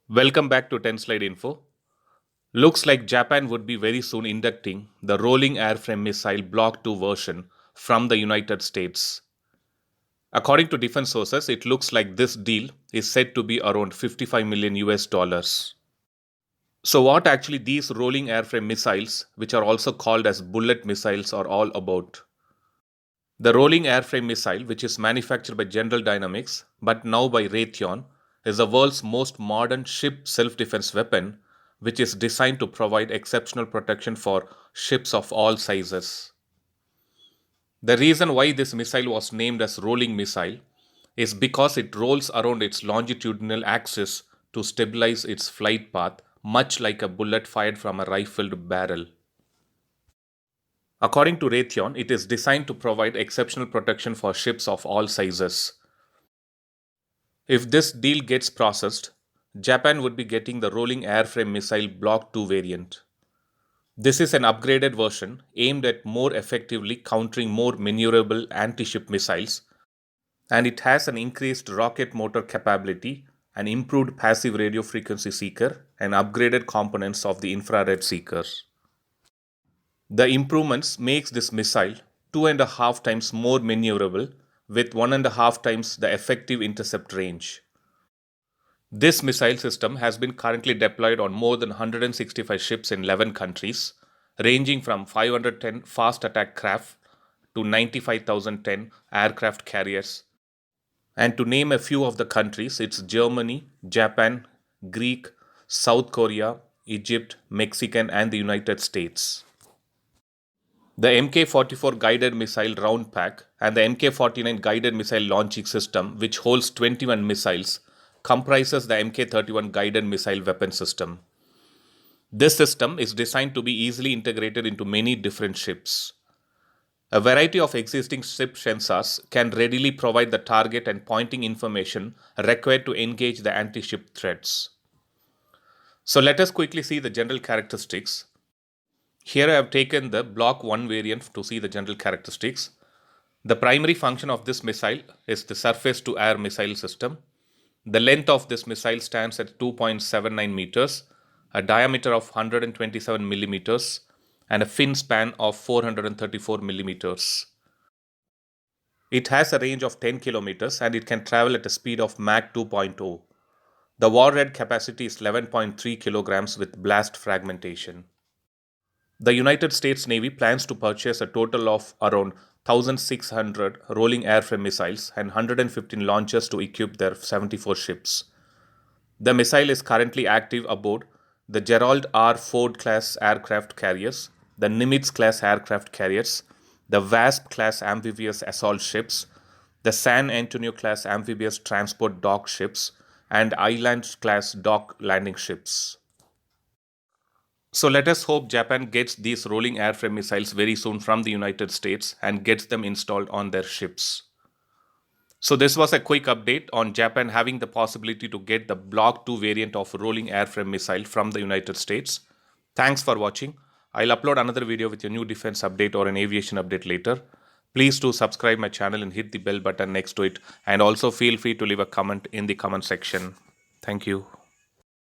Welcome back to 10 Slide Info. Looks like Japan would be very soon inducting the Rolling Airframe Missile Block 2 version from the United States. According to defense sources, it looks like this deal is said to be around 55 million US dollars. So, what actually these rolling airframe missiles, which are also called as bullet missiles, are all about? The rolling airframe missile, which is manufactured by General Dynamics but now by Raytheon, is the world's most modern ship self defense weapon, which is designed to provide exceptional protection for ships of all sizes. The reason why this missile was named as rolling missile is because it rolls around its longitudinal axis to stabilize its flight path, much like a bullet fired from a rifled barrel. According to Raytheon, it is designed to provide exceptional protection for ships of all sizes. If this deal gets processed, Japan would be getting the Rolling Airframe Missile Block 2 variant. This is an upgraded version aimed at more effectively countering more maneuverable anti-ship missiles, and it has an increased rocket motor capability, an improved passive radio frequency seeker, and upgraded components of the infrared seekers. The improvements makes this missile 2.5 times more maneuverable with 1.5 times the effective intercept range. This missile system has been currently deployed on more than 165 ships in 11 countries, ranging from 510 fast attack craft to 95,010 aircraft carriers. And to name a few of the countries, it's Germany, Japan, Greek, South Korea, Egypt, Mexican, and the United States. The Mk-44 guided missile round pack and the Mk-49 guided missile launching system, which holds 21 missiles, comprises the Mk-31 guided missile weapon system. This system is designed to be easily integrated into many different ships. A variety of existing ship sensors can readily provide the target and pointing information required to engage the anti-ship threats. So let us quickly see the general characteristics. Here I have taken the Block 1 variant to see the general characteristics. The primary function of this missile is the surface-to-air missile system. The length of this missile stands at 2.79 meters, a diameter of 127 millimeters, and a fin span of 434 millimeters. It has a range of 10 kilometers and it can travel at a speed of Mach 2.0. The warhead capacity is 11.3 kilograms with blast fragmentation. The United States Navy plans to purchase a total of around 1,600 rolling airframe missiles and 115 launchers to equip their 74 ships. The missile is currently active aboard the Gerald R. Ford class aircraft carriers, the Nimitz class aircraft carriers, the Wasp class amphibious assault ships, the San Antonio class amphibious transport dock ships, and Island class dock landing ships. So let us hope Japan gets these rolling airframe missiles very soon from the United States and gets them installed on their ships. So this was a quick update on Japan having the possibility to get the Block 2 variant of rolling airframe missile from the United States. Thanks for watching. I'll upload another video with a new defense update or an aviation update later. Please do subscribe my channel and hit the bell button next to it, and also feel free to leave a comment in the comment section. Thank you.